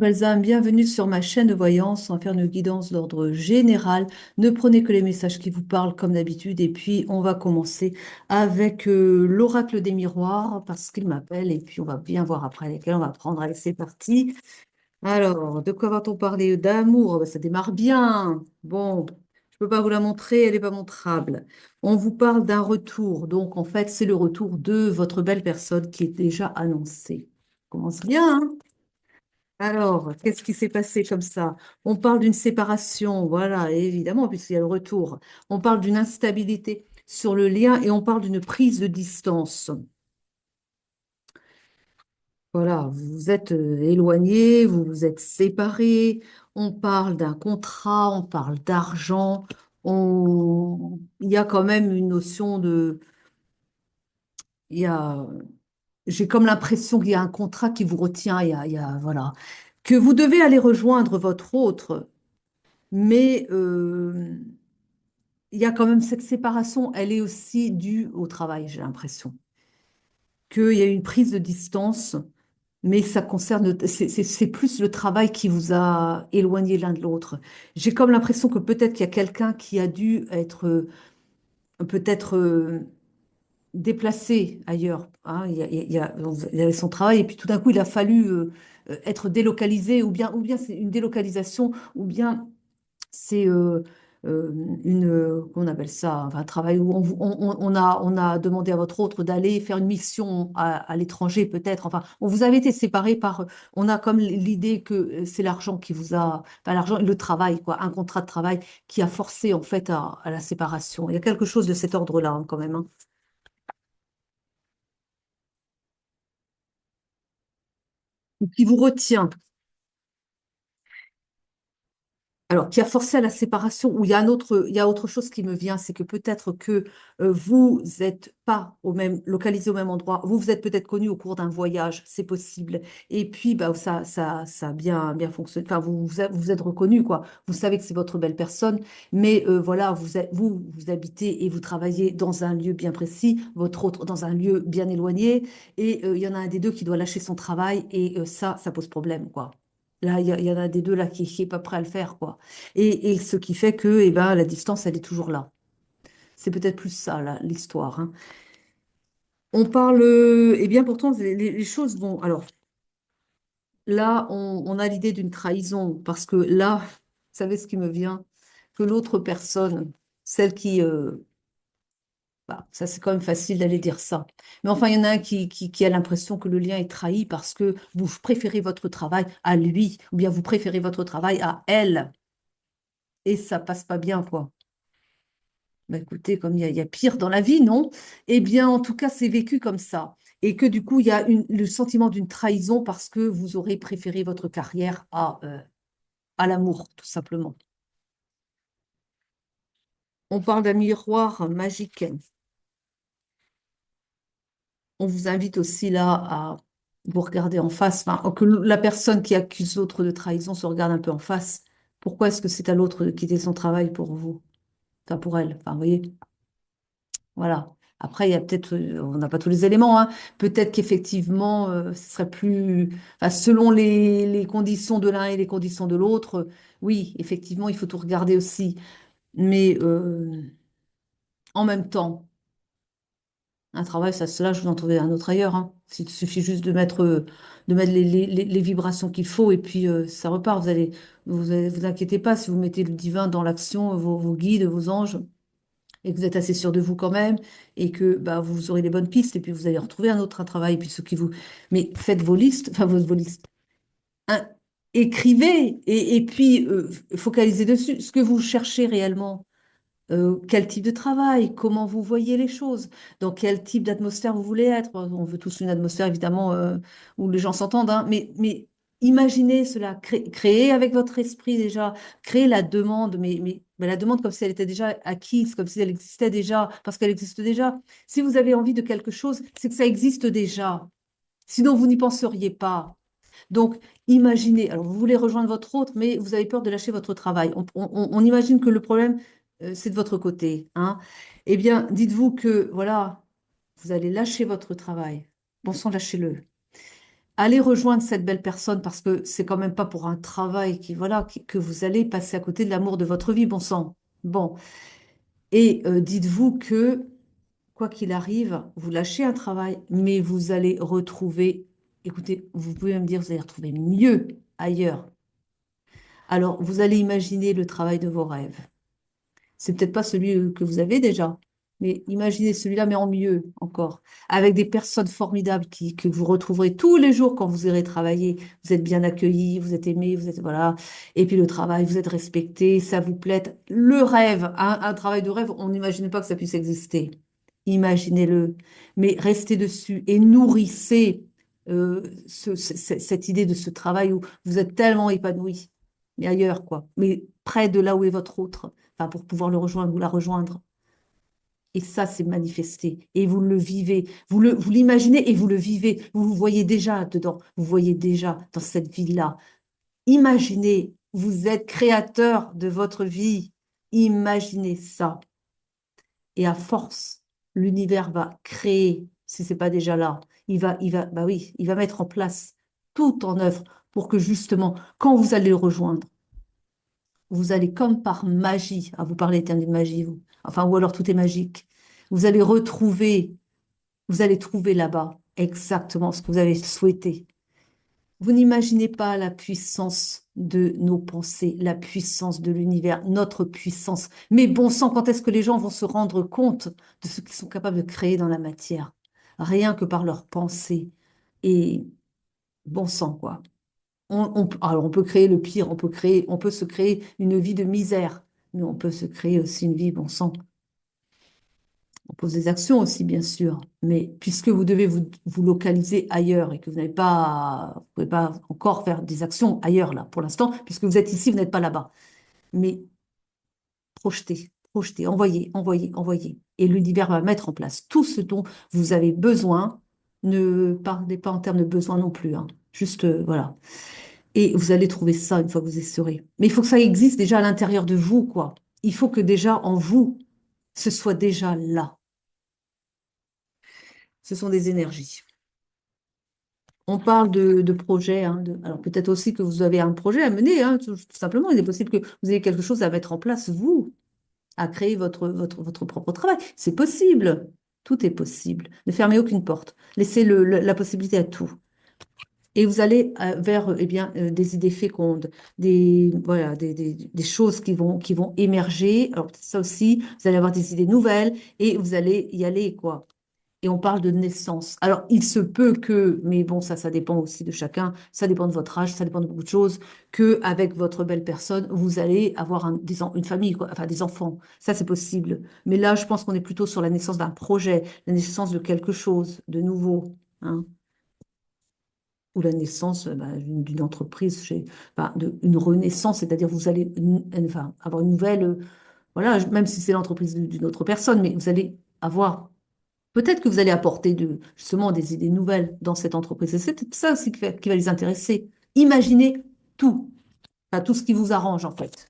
Balsam, bienvenue sur ma chaîne de voyance. On va faire une guidance d'ordre général. Ne prenez que les messages qui vous parlent comme d'habitude. Et puis, on va commencer avec l'oracle des miroirs parce qu'il m'appelle. Et puis, on va bien voir après lesquels on va prendre. Allez, c'est parti. Alors, de quoi va-t-on parler? D'amour. Ben, ça démarre bien. Bon, je ne peux pas vous la montrer, elle n'est pas montrable. On vous parle d'un retour. Donc, en fait, c'est le retour de votre belle personne qui est déjà annoncé. Commence bien, hein? Alors, qu'est-ce qui s'est passé comme ça? On parle d'une séparation, voilà, évidemment, puisqu'il y a le retour. On parle d'une instabilité sur le lien et on parle d'une prise de distance. Voilà, vous vous êtes éloignés, vous vous êtes séparés. On parle d'un contrat, on parle d'argent. Il y a quand même une notion de... Il y a... J'ai comme l'impression qu'il y a un contrat qui vous retient. Voilà, que vous devez aller rejoindre votre autre. Mais il y a quand même cette séparation, elle est aussi due au travail, j'ai l'impression. Qu'il y a une prise de distance, mais ça concerne, c'est plus le travail qui vous a éloigné l'un de l'autre. J'ai comme l'impression que peut-être qu'il y a quelqu'un qui a dû être peut-être déplacé ailleurs, hein. Il avait son travail et puis tout d'un coup, il a fallu être délocalisé, ou bien c'est une délocalisation, ou bien c'est comment on appelle ça, enfin, un travail où on a demandé à votre autre d'aller faire une mission à l'étranger peut-être. Enfin, on vous avait été séparés par, on a comme l'idée que c'est l'argent qui vous a, enfin, l'argent, le travail, quoi, un contrat de travail qui a forcé en fait à la séparation. Il y a quelque chose de cet ordre-là hein, quand même, hein, qui vous retient. Alors, qui a forcé à la séparation, ou il y a autre chose qui me vient, c'est que peut-être que vous n'êtes pas localisé au même endroit. Vous vous êtes peut-être connu au cours d'un voyage, c'est possible. Et puis, bah, ça a bien fonctionné. Enfin, vous êtes reconnu, quoi. Vous savez que c'est votre belle personne, mais voilà, vous habitez et vous travaillez dans un lieu bien précis, votre autre dans un lieu bien éloigné, et il y en a un des deux qui doit lâcher son travail, et ça pose problème, quoi. Là, il y en a des deux là qui est pas prêt à le faire, quoi. Et ce qui fait que eh ben, la distance, elle est toujours là. C'est peut-être plus ça, là, l'histoire, hein. On parle, eh bien pourtant, les choses vont. Alors là, on a l'idée d'une trahison, parce que là, vous savez ce qui me vient? Que l'autre personne, celle qui. Bah, ça, c'est quand même facile d'aller dire ça. Mais enfin, il y en a un qui a l'impression que le lien est trahi parce que vous préférez votre travail à lui, ou bien vous préférez votre travail à elle, et ça passe pas bien, quoi. Bah, écoutez, comme il y a pire dans la vie, non? Eh bien, en tout cas, c'est vécu comme ça. Et que du coup, il y a le sentiment d'une trahison parce que vous aurez préféré votre carrière à l'amour, tout simplement. On parle d'un miroir magique. On vous invite aussi là à vous regarder en face, enfin, que la personne qui accuse l'autre de trahison se regarde un peu en face. Pourquoi est-ce que c'est à l'autre de quitter son travail pour vous? Enfin, pour elle. Enfin, vous voyez. Voilà. Après, il y a peut-être, on n'a pas tous les éléments, hein. Peut-être qu'effectivement, ce serait plus, enfin, selon les conditions de l'un et les conditions de l'autre, oui, effectivement, il faut tout regarder aussi. Mais en même temps, un travail, ça se lâche, vous en trouvez un autre ailleurs, hein. Il suffit juste de mettre les vibrations qu'il faut et puis ça repart. Vous inquiétez pas si vous mettez le divin dans l'action, vos guides, vos anges et que vous êtes assez sûr de vous quand même, et que bah, vous aurez les bonnes pistes, et puis vous allez retrouver un travail, et puis ceux qui vous... Mais faites vos listes, enfin vos listes. Hein, écrivez, et puis focalisez dessus. Ce que vous cherchez réellement, quel type de travail, comment vous voyez les choses, dans quel type d'atmosphère vous voulez être. On veut tous une atmosphère, évidemment, où les gens s'entendent, hein, mais imaginez cela, créez avec votre esprit déjà, créez la demande, mais la demande comme si elle était déjà acquise, comme si elle existait déjà, parce qu'elle existe déjà. Si vous avez envie de quelque chose, c'est que ça existe déjà. Sinon, vous n'y penseriez pas. Donc, imaginez, alors vous voulez rejoindre votre autre, mais vous avez peur de lâcher votre travail. On imagine que le problème, c'est de votre côté, hein. Eh bien, dites-vous que, voilà, vous allez lâcher votre travail. Bon sang, lâchez-le. allez rejoindre cette belle personne parce que c'est quand même pas pour un travail voilà, que vous allez passer à côté de l'amour de votre vie, bon sang. Bon. Et dites-vous que, quoi qu'il arrive, vous lâchez un travail, mais vous allez retrouver, écoutez, vous pouvez me dire, vous allez retrouver mieux ailleurs. Alors, vous allez imaginer le travail de vos rêves. C'est peut-être pas celui que vous avez déjà, mais imaginez celui-là, mais en mieux encore, avec des personnes formidables que vous retrouverez tous les jours quand vous irez travailler. Vous êtes bien accueillis, vous êtes aimés, vous êtes, voilà. Et puis le travail, vous êtes respecté, ça vous plaît. Le rêve, un travail de rêve, on n'imagine pas que ça puisse exister. Imaginez-le, mais restez dessus et nourrissez cette idée de ce travail où vous êtes tellement épanoui, mais ailleurs, quoi, mais près de là où est votre autre, enfin, pour pouvoir le rejoindre ou la rejoindre. Et ça, c'est manifesté. Et vous le vivez. Vous l'imaginez et vous le vivez. Vous vous voyez déjà dedans. Vous voyez déjà dans cette vie-là. Imaginez, vous êtes créateur de votre vie. Imaginez ça. Et à force, l'univers va créer, si c'est pas déjà là. Bah oui, il va mettre en place tout en œuvre pour que justement, quand vous allez le rejoindre, vous allez comme par magie, vous parlez de magie, vous, enfin, ou alors tout est magique, vous allez retrouver, vous allez trouver là-bas exactement ce que vous avez souhaité. Vous n'imaginez pas la puissance de nos pensées, la puissance de l'univers, notre puissance. Mais bon sang, quand est-ce que les gens vont se rendre compte de ce qu'ils sont capables de créer dans la matière? Rien que par leurs pensées. Et bon sang, quoi. Alors on peut créer le pire, on peut se créer une vie de misère, mais on peut se créer aussi une vie, bon sang. On pose des actions aussi, bien sûr, mais puisque vous devez vous localiser ailleurs et que vous pouvez pas encore faire des actions ailleurs, là, pour l'instant, puisque vous êtes ici, vous n'êtes pas là-bas. Mais projetez, projetez, envoyez, envoyez, envoyez. Et l'univers va mettre en place tout ce dont vous avez besoin. Ne parlez pas en termes de besoin non plus, hein. Juste, voilà. Et vous allez trouver ça une fois que vous y serez. Mais il faut que ça existe déjà à l'intérieur de vous, quoi. Il faut que déjà en vous, ce soit déjà là. Ce sont des énergies. On parle de projets, hein, alors peut-être aussi que vous avez un projet à mener, hein, tout simplement. Il est possible que vous ayez quelque chose à mettre en place, vous, à créer votre propre travail. C'est possible. Tout est possible. Ne fermez aucune porte. Laissez la possibilité à tout. Et vous allez vers eh bien, des idées fécondes, voilà, des choses qui vont émerger. Alors, ça aussi, vous allez avoir des idées nouvelles et vous allez y aller, quoi. Et on parle de naissance. Alors, il se peut que, mais bon, ça dépend aussi de chacun, ça dépend de votre âge, ça dépend de beaucoup de choses, que avec votre belle personne, vous allez avoir une famille, quoi, enfin des enfants. Ça, c'est possible. Mais là, je pense qu'on est plutôt sur la naissance d'un projet, la naissance de quelque chose de nouveau, hein, ou la naissance d'une entreprise, une renaissance, c'est-à-dire vous allez enfin, avoir une nouvelle, voilà, même si c'est l'entreprise d'une autre personne, mais vous allez avoir. Peut-être que vous allez apporter justement des idées nouvelles dans cette entreprise. Et c'est peut-être ça aussi qui va les intéresser. Imaginez tout, enfin, tout ce qui vous arrange en fait.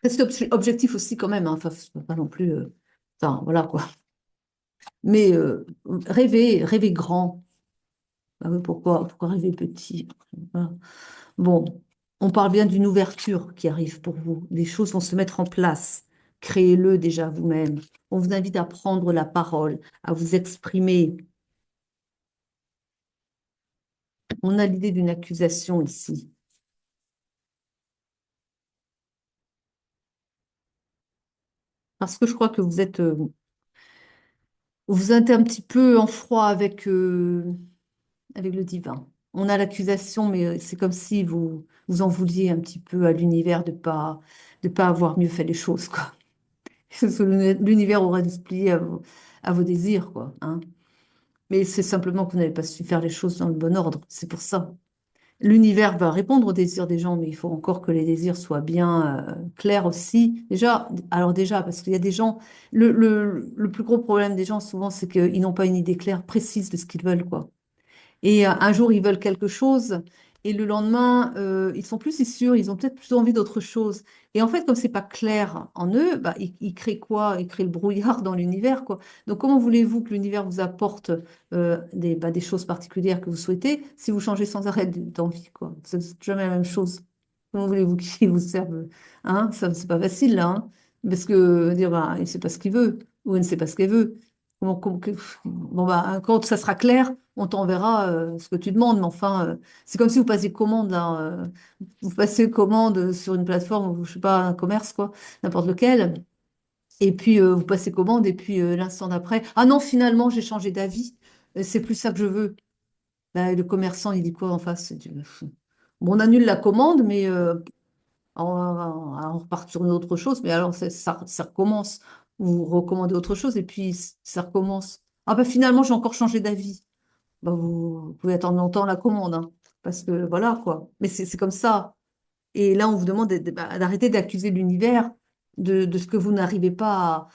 Restez objectif aussi quand même, hein. Enfin, faut pas non plus, enfin, voilà quoi. Mais rêvez, rêvez grand. Ah oui, pourquoi rêver petit? Voilà. Bon, on parle bien d'une ouverture qui arrive pour vous. Les choses vont se mettre en place. Créez-le déjà vous-même. On vous invite à prendre la parole, à vous exprimer. On a l'idée d'une accusation ici. Parce que je crois que vous êtes un petit peu en froid avec le divin. On a l'accusation, mais c'est comme si vous en vouliez un petit peu à l'univers de pas avoir mieux fait les choses, quoi. L'univers aurait dû se plier à vos désirs, quoi, hein. Mais c'est simplement que vous n'avez pas su faire les choses dans le bon ordre. C'est pour ça. L'univers va répondre aux désirs des gens, mais il faut encore que les désirs soient bien clairs aussi. Déjà, parce qu'il y a des gens, le plus gros problème des gens, souvent, c'est qu'ils n'ont pas une idée claire, précise de ce qu'ils veulent, quoi. Et un jour, ils veulent quelque chose, Et le lendemain, ils sont plus si sûrs, ils ont peut-être plus envie d'autre chose. Et en fait, comme c'est pas clair en eux, bah, ils créent quoi? Ils créent le brouillard dans l'univers, quoi. Donc, comment voulez-vous que l'univers vous apporte des choses particulières que vous souhaitez si vous changez sans arrêt d'envie, quoi? C'est jamais la même chose. Comment voulez-vous qu'il vous serve? Hein? Ça, c'est pas facile, là, hein. Parce que dire, bah, il ne sait pas ce qu'il veut, ou elle ne sait pas ce qu'elle veut. Bon, bah, quand ça sera clair, on t'enverra ce que tu demandes, mais enfin. C'est comme si vous passiez commande là, vous passez commande sur une plateforme, ou je sais pas, un commerce quoi, n'importe lequel, et puis vous passez commande et puis l'instant d'après, ah non finalement j'ai changé d'avis, c'est plus ça que je veux. Bah, le commerçant il dit quoi en face? Il dit, bon, on annule la commande, mais on repart sur une autre chose, mais alors ça recommence. Vous recommandez autre chose et puis ça recommence. Ah bah finalement j'ai encore changé d'avis. Bah, vous pouvez attendre longtemps la commande, hein, parce que voilà quoi. Mais c'est comme ça. Et là, on vous demande d'arrêter d'accuser l'univers de ce que vous n'arrivez pas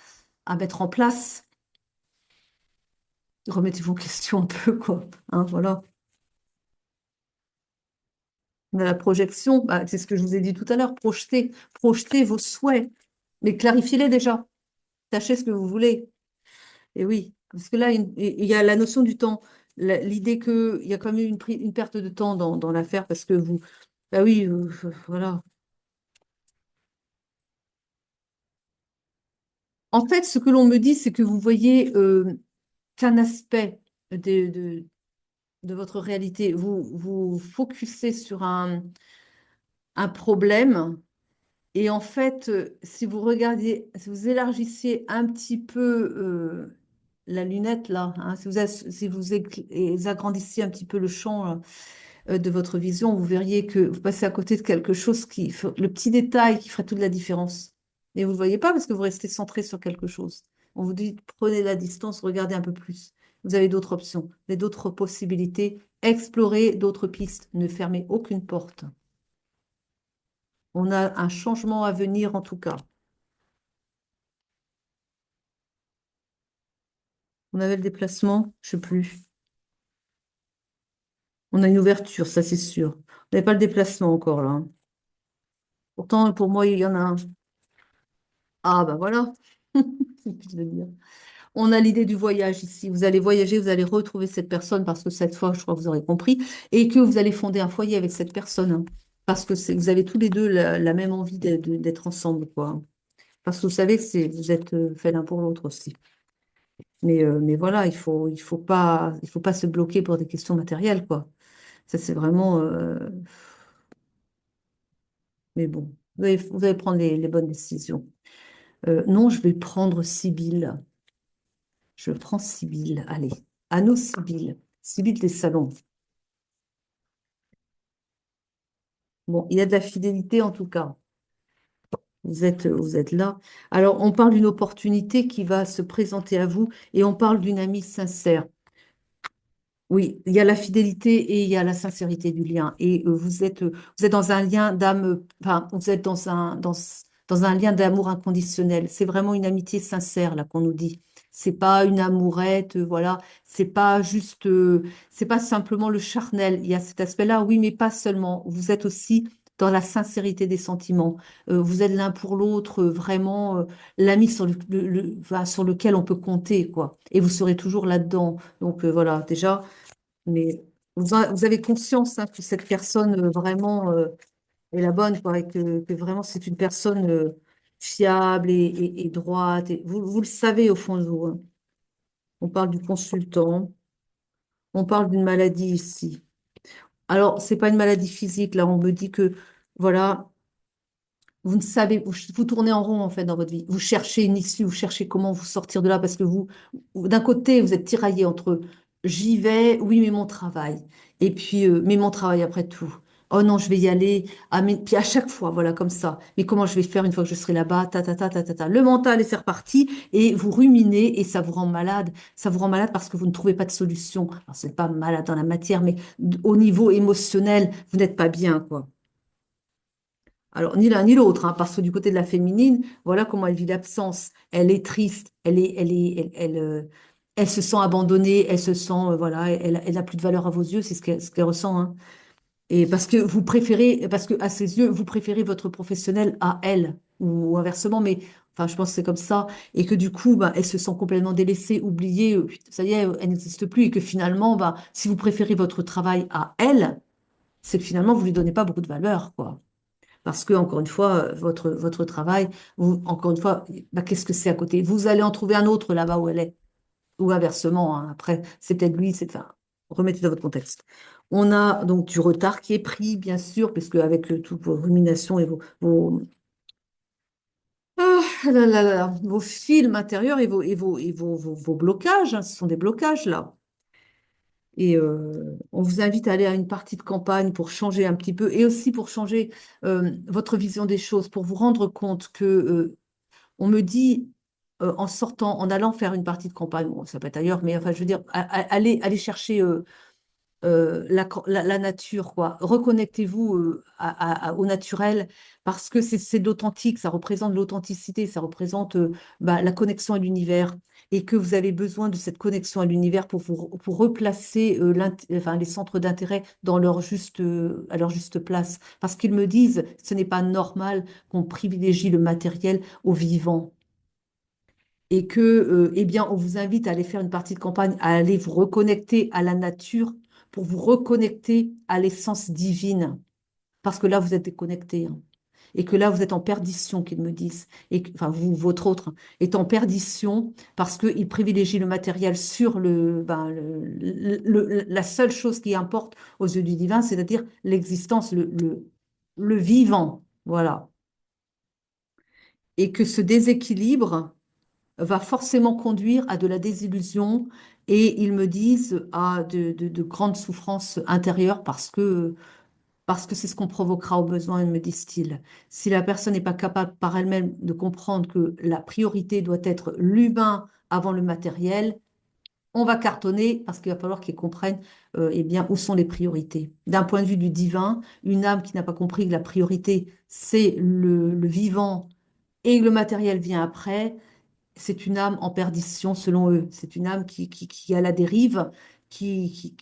à mettre en place. Remettez-vous en question un peu, quoi. Hein, voilà. On a la projection, bah, c'est ce que je vous ai dit tout à l'heure. Projetez vos souhaits, mais clarifiez-les déjà. Tâchez ce que vous voulez. Et oui, parce que là, il y a la notion du temps. L'idée qu'il y a quand même eu une perte de temps dans l'affaire parce que vous, bah oui, voilà. En fait, ce que l'on me dit, c'est que vous voyez qu'un aspect de, de, de votre réalité. Vous vous focussez sur un problème et en fait, si vous regardiez, si vous élargissiez un petit peu la lunette là, hein, si vous agrandissiez un petit peu le champ là, de votre vision, vous verriez que vous passez à côté de quelque chose le petit détail qui ferait toute la différence. Et vous ne le voyez pas parce que vous restez centré sur quelque chose. On vous dit, prenez la distance, regardez un peu plus. Vous avez d'autres options, vous avez d'autres possibilités, explorez d'autres pistes, ne fermez aucune porte. On a un changement à venir en tout cas. On avait le déplacement, je ne sais plus. On a une ouverture, ça c'est sûr. On n'avait pas le déplacement encore là, hein. Pourtant, pour moi, il y en a un. Ah, bah voilà. C'est plus de dire. On a l'idée du voyage ici. Vous allez voyager, vous allez retrouver cette personne parce que cette fois, je crois que vous aurez compris, et que vous allez fonder un foyer avec cette personne, hein. Parce que vous avez tous les deux la même envie d'être ensemble, quoi. Parce que vous savez que vous êtes fait l'un pour l'autre aussi. Mais voilà, il faut pas se bloquer pour des questions matérielles, quoi. Ça, c'est vraiment. Mais bon, vous allez prendre les bonnes décisions. Non, je vais prendre Sibylle. Je prends Sibylle. Allez, à nous, Sibylle. Sibylle des salons. Bon, il y a de la fidélité en tout cas. Vous êtes là. Alors, on parle d'une opportunité qui va se présenter à vous et on parle d'une amie sincère. Oui, il y a la fidélité et il y a la sincérité du lien. Et vous êtes dans un lien d'âme, enfin, vous êtes dans un lien d'amour inconditionnel. C'est vraiment une amitié sincère, là, qu'on nous dit. C'est pas une amourette, voilà. C'est pas simplement le charnel. Il y a cet aspect-là, oui, mais pas seulement. Vous êtes aussi dans la sincérité des sentiments. Vous êtes l'un pour l'autre, vraiment, l'ami enfin, sur lequel on peut compter, quoi. Et vous serez toujours là-dedans. Donc, voilà, déjà. Mais vous avez conscience hein, que cette personne vraiment est la bonne, quoi, et que vraiment c'est une personne fiable et droite. Et vous le savez au fond de vous, hein. On parle du consultant, on parle d'une maladie ici. Alors, c'est pas une maladie physique, là, on me dit que, voilà, vous ne savez, vous tournez en rond en fait dans votre vie. Vous cherchez une issue, vous cherchez comment vous sortir de là parce que d'un côté, vous êtes tiraillé entre j'y vais, oui, mais mon travail. Et puis, mais mon travail après tout. Oh non, je vais y aller. Ah, mais puis à chaque fois, voilà, comme ça. Mais comment je vais faire une fois que je serai là-bas? Ta, ta, ta, ta, ta, ta. Le mental, et c'est reparti. Et vous ruminez et ça vous rend malade. Ça vous rend malade parce que vous ne trouvez pas de solution. Alors, c'est pas malade dans la matière, mais au niveau émotionnel, vous n'êtes pas bien, quoi. Alors, ni l'un ni l'autre, hein, parce que du côté de la féminine, voilà comment elle vit l'absence. Elle est triste, elle se sent abandonnée, elle se sent, voilà, elle n'a plus de valeur à vos yeux, c'est ce qu'elle ressent, hein. Et parce que vous préférez, parce que à ses yeux, vous préférez votre professionnel à elle, ou inversement, mais enfin, je pense que c'est comme ça, et que du coup, bah, elle se sent complètement délaissée, oubliée, ça y est, elle n'existe plus, et que finalement, bah, si vous préférez votre travail à elle, c'est que finalement, vous lui donnez pas beaucoup de valeur, quoi. Parce que, encore une fois, votre travail, vous, encore une fois, bah, qu'est-ce que c'est à côté? Vous allez en trouver un autre là-bas où elle est ou inversement, hein. Après, c'est peut-être lui, c'est enfin, remettez dans votre contexte. On a donc du retard qui est pris, bien sûr, puisque avec toutes vos ruminations et vos films intérieurs et vos blocages, hein, ce sont des blocages là. Et on vous invite à aller à une partie de campagne pour changer un petit peu et aussi pour changer votre vision des choses, pour vous rendre compte que on me dit, en sortant, en allant faire une partie de campagne, bon, ça peut être ailleurs, mais enfin, je veux dire, allez chercher la nature, quoi. Reconnectez-vous au naturel parce que c'est de l'authentique, ça représente l'authenticité, ça représente bah, la connexion à l'univers et que vous avez besoin de cette connexion à l'univers pour replacer enfin, les centres d'intérêt dans à leur juste place. Parce qu'ils me disent, ce n'est pas normal qu'on privilégie le matériel au vivant et que, eh bien, on vous invite à aller faire une partie de campagne, à aller vous reconnecter à la nature pour vous reconnecter à l'essence divine. Parce que là, vous êtes déconnecté, hein. Et que là, vous êtes en perdition, qu'ils me disent. Enfin, vous, votre autre, hein, est en perdition parce qu'il privilégie le matériel sur ben, la seule chose qui importe aux yeux du divin, c'est-à-dire l'existence, le vivant. Voilà. Et que ce déséquilibre va forcément conduire à de la désillusion et ils me disent à de grandes souffrances intérieures parce que c'est ce qu'on provoquera au besoin, me disent-ils. Si la personne n'est pas capable par elle-même de comprendre que la priorité doit être l'humain avant le matériel, on va cartonner parce qu'il va falloir qu'ils comprennent eh bien, où sont les priorités. D'un point de vue du divin, une âme qui n'a pas compris que la priorité, c'est le vivant et le matériel vient après, c'est une âme en perdition selon eux. C'est une âme qui est à la dérive, qui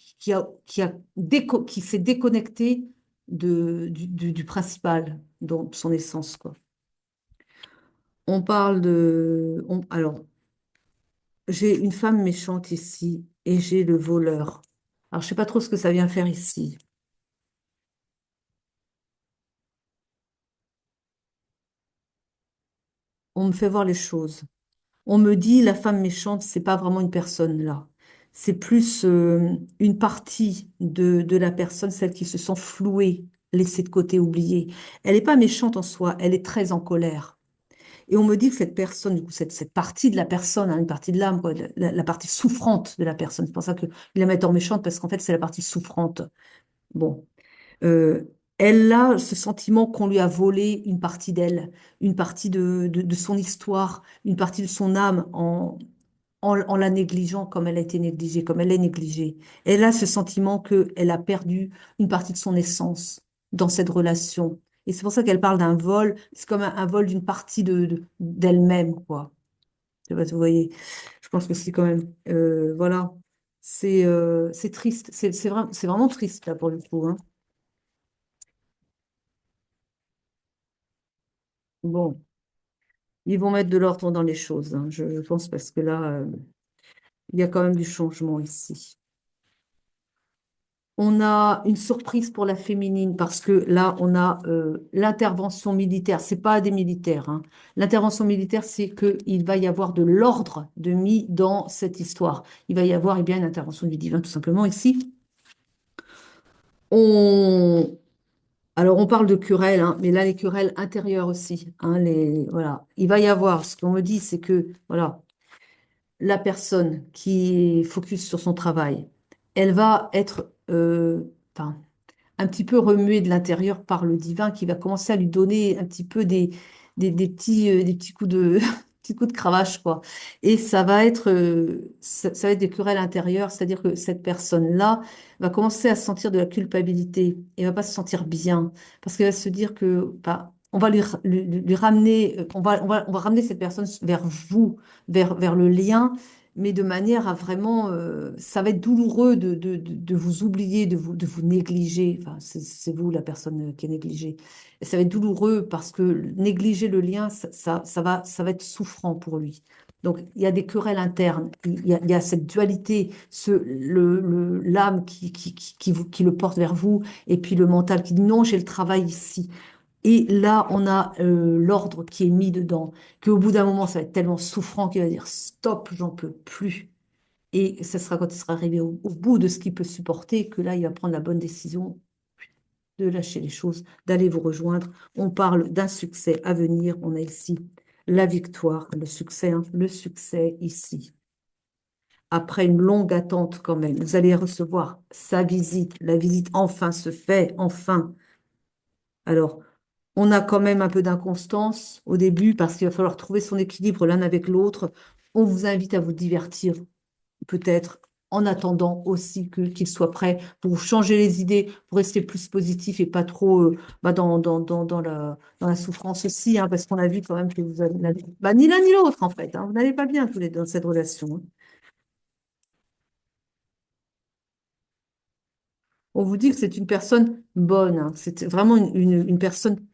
s'est déconnectée du principal, donc son essence, quoi. On parle alors, j'ai une femme méchante ici et j'ai le voleur. Alors, je sais pas trop ce que ça vient faire ici. On me fait voir les choses. On me dit la femme méchante, c'est pas vraiment une personne là. C'est plus une partie de la personne, celle qui se sent flouée, laissée de côté, oubliée. Elle n'est pas méchante en soi, elle est très en colère. Et on me dit que cette personne, du coup, cette partie de la personne, hein, une partie de l'âme, quoi, la partie souffrante de la personne, c'est pour ça qu'ils la mettent en méchante, parce qu'en fait, c'est la partie souffrante. Bon. Euh, Elle a ce sentiment qu'on lui a volé une partie d'elle, une partie de son histoire, une partie de son âme en la négligeant comme elle a été négligée, comme elle est négligée. Elle a ce sentiment qu'elle a perdu une partie de son essence dans cette relation. Et c'est pour ça qu'elle parle d'un vol. C'est comme un vol d'une partie d'elle-même, quoi. Je sais pas si vous voyez. Je pense que c'est quand même, voilà. C'est triste. C'est vraiment triste, là, pour le coup, hein. Bon, ils vont mettre de l'ordre dans les choses, hein, je pense, parce que là, il y a quand même du changement ici. On a une surprise pour la féminine parce que là, on a l'intervention militaire. C'est pas des militaires, hein. L'intervention militaire, c'est qu'il va y avoir de l'ordre de mis dans cette histoire. Il va y avoir eh bien, une intervention du divin, tout simplement, ici. On... Alors, on parle de querelles, hein, mais là, les querelles intérieures aussi, hein, voilà. Il va y avoir, ce qu'on me dit, c'est que, voilà, la personne qui est focus sur son travail, elle va être enfin, un petit peu remuée de l'intérieur par le divin qui va commencer à lui donner un petit peu des petits coups petits coups de cravache, quoi. Et ça va être, ça va être des querelles intérieures, c'est-à-dire que cette personne-là va commencer à sentir de la culpabilité et va pas se sentir bien parce qu'elle va se dire que, bah, on va lui ramener, on va ramener cette personne vers vous, vers le lien. mais de manière à vraiment, ça va être douloureux de vous oublier, de vous négliger. Enfin, c'est vous la personne qui est négligée. Et ça va être douloureux parce que négliger le lien, ça va être souffrant pour lui. Donc, il y a des querelles internes, il y a cette dualité, l'âme qui le porte vers vous, et puis le mental qui dit non, j'ai le travail ici. Et là, on a l'ordre qui est mis dedans, qu'au bout d'un moment, ça va être tellement souffrant qu'il va dire stop, j'en peux plus. Et ce sera quand il sera arrivé au bout de ce qu'il peut supporter que là, il va prendre la bonne décision de lâcher les choses, d'aller vous rejoindre. On parle d'un succès à venir. On a ici la victoire, le succès ici. Après une longue attente quand même, vous allez recevoir sa visite. La visite enfin se fait, enfin. Alors, on a quand même un peu d'inconstance au début parce qu'il va falloir trouver son équilibre l'un avec l'autre. On vous invite à vous divertir, peut-être en attendant aussi qu'il soit prêt pour changer les idées, pour rester plus positif et pas trop dans la souffrance aussi, hein, parce qu'on a vu quand même que vous avez, ni l'un ni l'autre en fait, hein, vous n'allez pas bien tous les deux dans cette relation, hein. On vous dit que c'est une personne bonne, hein. C'est vraiment une personne,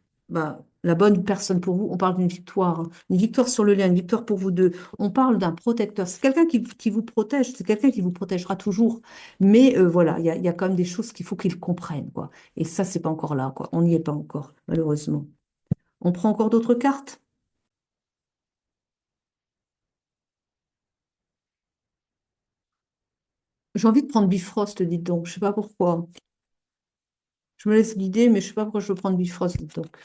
la bonne personne pour vous. On parle d'une victoire, hein. Une victoire sur le lien, une victoire pour vous deux. On parle d'un protecteur. C'est quelqu'un qui vous protège, c'est quelqu'un qui vous protégera toujours. Mais voilà, il y a quand même des choses qu'il faut qu'il comprenne, quoi. Et ça, c'est pas encore là, quoi. On n'y est pas encore, malheureusement. On prend encore d'autres cartes? J'ai envie de prendre Bifrost, dites donc. Je sais pas pourquoi. Je me laisse guider, mais je sais pas pourquoi je veux prendre Bifrost, dites donc.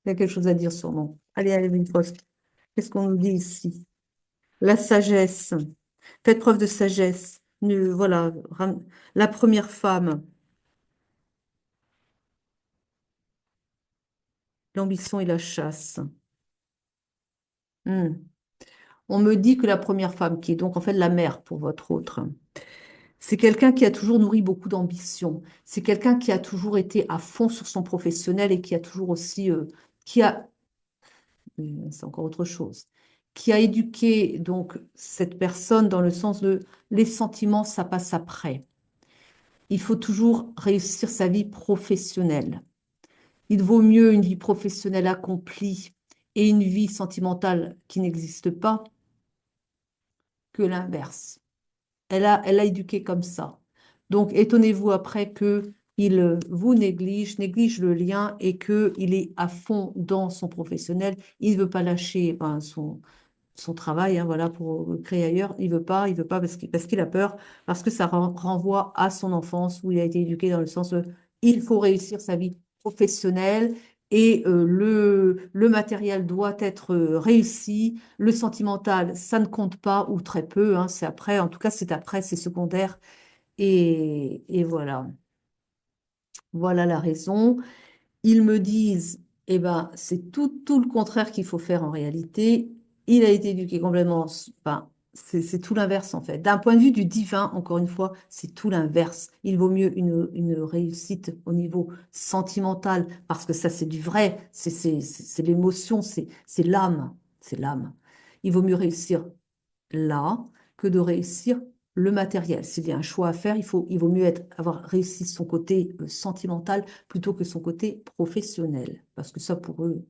Il y a quelque chose à dire sûrement. Allez, allez, Bifrost. Qu'est-ce qu'on nous dit ici? La sagesse. Faites preuve de sagesse. Voilà, la première femme, l'ambition et la chasse. Hmm. On me dit que la première femme, qui est donc en fait la mère pour votre autre, c'est quelqu'un qui a toujours nourri beaucoup d'ambition. C'est quelqu'un qui a toujours été à fond sur son professionnel et qui a toujours aussi, qui a, c'est encore autre chose, qui a éduqué donc cette personne dans le sens de les sentiments, ça passe après. Il faut toujours réussir sa vie professionnelle. Il vaut mieux une vie professionnelle accomplie et une vie sentimentale qui n'existe pas que l'inverse. Elle a éduqué comme ça. Donc, étonnez-vous après que il vous néglige le lien et qu'il est à fond dans son professionnel. Il ne veut pas lâcher son travail, hein, voilà, pour créer ailleurs. Il veut pas parce qu'il a peur, parce que ça renvoie à son enfance où il a été éduqué dans le sens de il faut réussir sa vie professionnelle et le matériel doit être réussi. Le sentimental, ça ne compte pas ou très peu, hein, c'est après, en tout cas c'est après, c'est secondaire. Et voilà, voilà la raison. Ils me disent, eh ben, c'est tout le contraire qu'il faut faire en réalité. Il a été éduqué complètement, enfin, c'est tout l'inverse en fait. D'un point de vue du divin, encore une fois, c'est tout l'inverse. Il vaut mieux une réussite au niveau sentimental, parce que ça, c'est du vrai, c'est l'émotion, c'est l'âme, c'est l'âme. Il vaut mieux réussir là que de réussir le matériel. S'il y a un choix à faire, il vaut mieux avoir réussi son côté sentimental plutôt que son côté professionnel. Parce que ça, pour eux,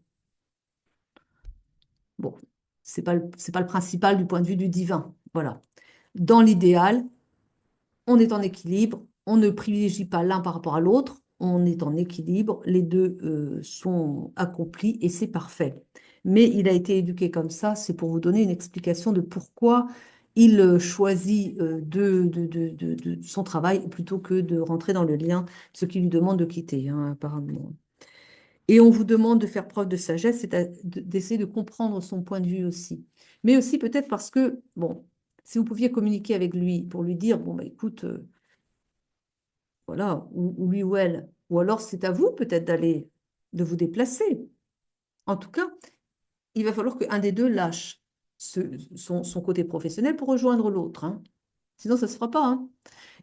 bon, c'est pas le principal du point de vue du divin. Voilà. Dans l'idéal, on est en équilibre, on ne privilégie pas l'un par rapport à l'autre, on est en équilibre, les deux sont accomplis et c'est parfait. Mais il a été éduqué comme ça, c'est pour vous donner une explication de pourquoi il choisit de son travail plutôt que de rentrer dans le lien, ce qui lui demande de quitter, hein, apparemment. Et on vous demande de faire preuve de sagesse, d'essayer de comprendre son point de vue aussi. Mais aussi peut-être parce que, bon, si vous pouviez communiquer avec lui pour lui dire, bon, bah, écoute, voilà, ou lui ou elle, ou alors c'est à vous peut-être de vous déplacer. En tout cas, il va falloir qu'un des deux lâche son côté professionnel pour rejoindre l'autre, hein. Sinon, ça ne se fera pas, hein.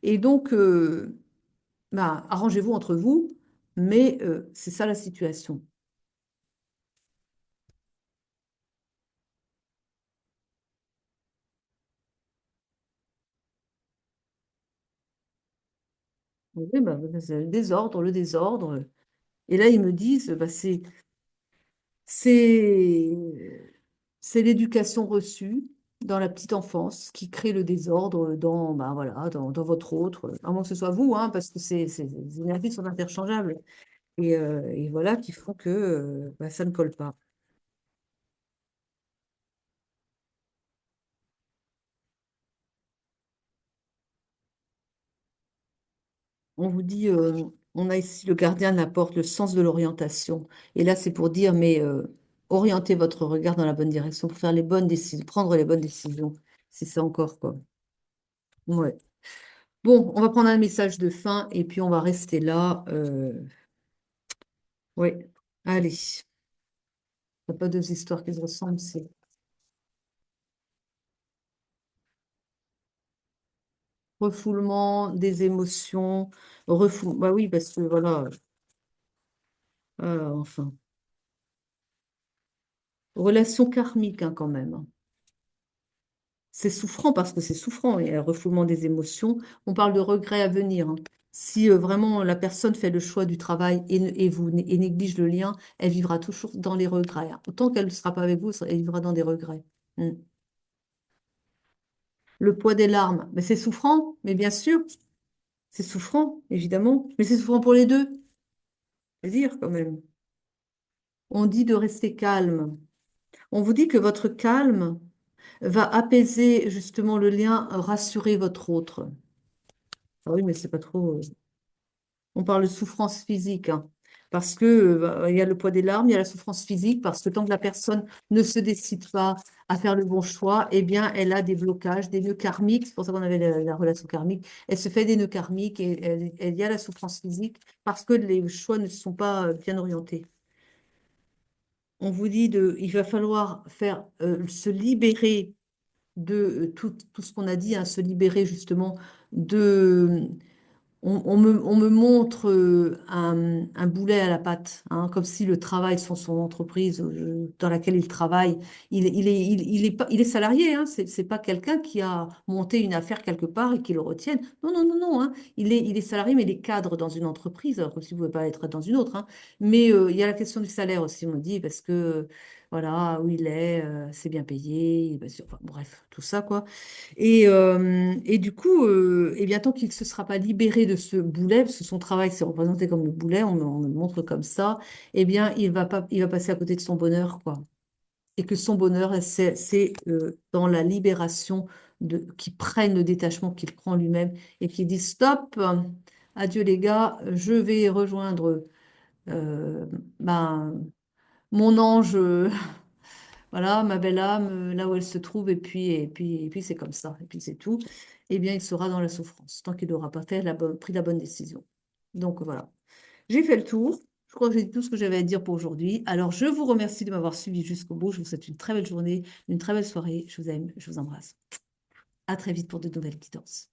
Et donc, arrangez-vous entre vous, mais c'est ça la situation. Oui, bah, c'est le désordre. Et là, ils me disent, bah, c'est, c'est l'éducation reçue dans la petite enfance qui crée le désordre dans, bah, voilà, dans votre autre, à moins que ce soit vous, hein, parce que les énergies sont interchangeables. Et voilà, qui font que bah, ça ne colle pas. On vous dit, on a ici le gardien de la porte, le sens de l'orientation. Et là, c'est pour dire, mais orientez votre regard dans la bonne direction pour faire les bonnes décisions, prendre les bonnes décisions. C'est ça encore, quoi. Ouais. Bon, on va prendre un message de fin et puis on va rester là. Ouais. Allez. Il n'y a pas deux histoires qui se ressemblent, c'est refoulement des émotions, Bah oui, parce que voilà. Enfin. Relation karmique, hein, quand même, hein. C'est souffrant parce que c'est souffrant. Il y a un refoulement des émotions. On parle de regrets à venir, hein. Si vraiment la personne fait le choix du travail et néglige le lien, elle vivra toujours dans les regrets, hein. Autant qu'elle ne sera pas avec vous, elle vivra dans des regrets. Mm. Le poids des larmes, mais c'est souffrant, mais bien sûr, c'est souffrant, évidemment. Mais c'est souffrant pour les deux. C'est dire quand même. On dit de rester calme. On vous dit que votre calme va apaiser justement le lien, rassurer votre autre. Ah oui, mais c'est pas trop. On parle de souffrance physique, hein, parce que bah, il y a le poids des larmes, il y a la souffrance physique, parce que tant que la personne ne se décide pas à faire le bon choix, eh bien, elle a des blocages, des nœuds karmiques. C'est pour ça qu'on avait la relation karmique. Elle se fait des nœuds karmiques et il y a la souffrance physique parce que les choix ne sont pas bien orientés. On vous dit il va falloir se libérer de tout ce qu'on a dit, hein, se libérer justement de on me montre un boulet à la patte, hein, comme si le travail sur son entreprise dans laquelle il travaille, il est salarié, hein, c'est pas quelqu'un qui a monté une affaire quelque part et qui le retienne. Non, non, non, non, hein, il est salarié, mais il est cadre dans une entreprise, alors comme si vous ne pouvez pas être dans une autre, hein. Mais il y a la question du salaire aussi, on dit, parce que voilà, où il est, c'est bien payé, enfin, bref, tout ça, quoi. Et du coup, et bien tant qu'il ne se sera pas libéré de ce boulet, parce que son travail s'est représenté comme le boulet, on me le montre comme ça, eh bien, il va passer à côté de son bonheur, quoi. Et que son bonheur, c'est dans la libération qu'il prenne le détachement, qu'il prend lui-même et qu'il dit stop, adieu les gars, je vais rejoindre euh, ben, mon ange. Voilà, ma belle âme, là où elle se trouve, et puis c'est comme ça, et puis c'est tout, eh bien, il sera dans la souffrance, tant qu'il n'aura pas fait pris la bonne décision. Donc voilà, j'ai fait le tour. Je crois que j'ai dit tout ce que j'avais à dire pour aujourd'hui. Alors, je vous remercie de m'avoir suivi jusqu'au bout. Je vous souhaite une très belle journée, une très belle soirée. Je vous aime, je vous embrasse. À très vite pour de nouvelles guidances.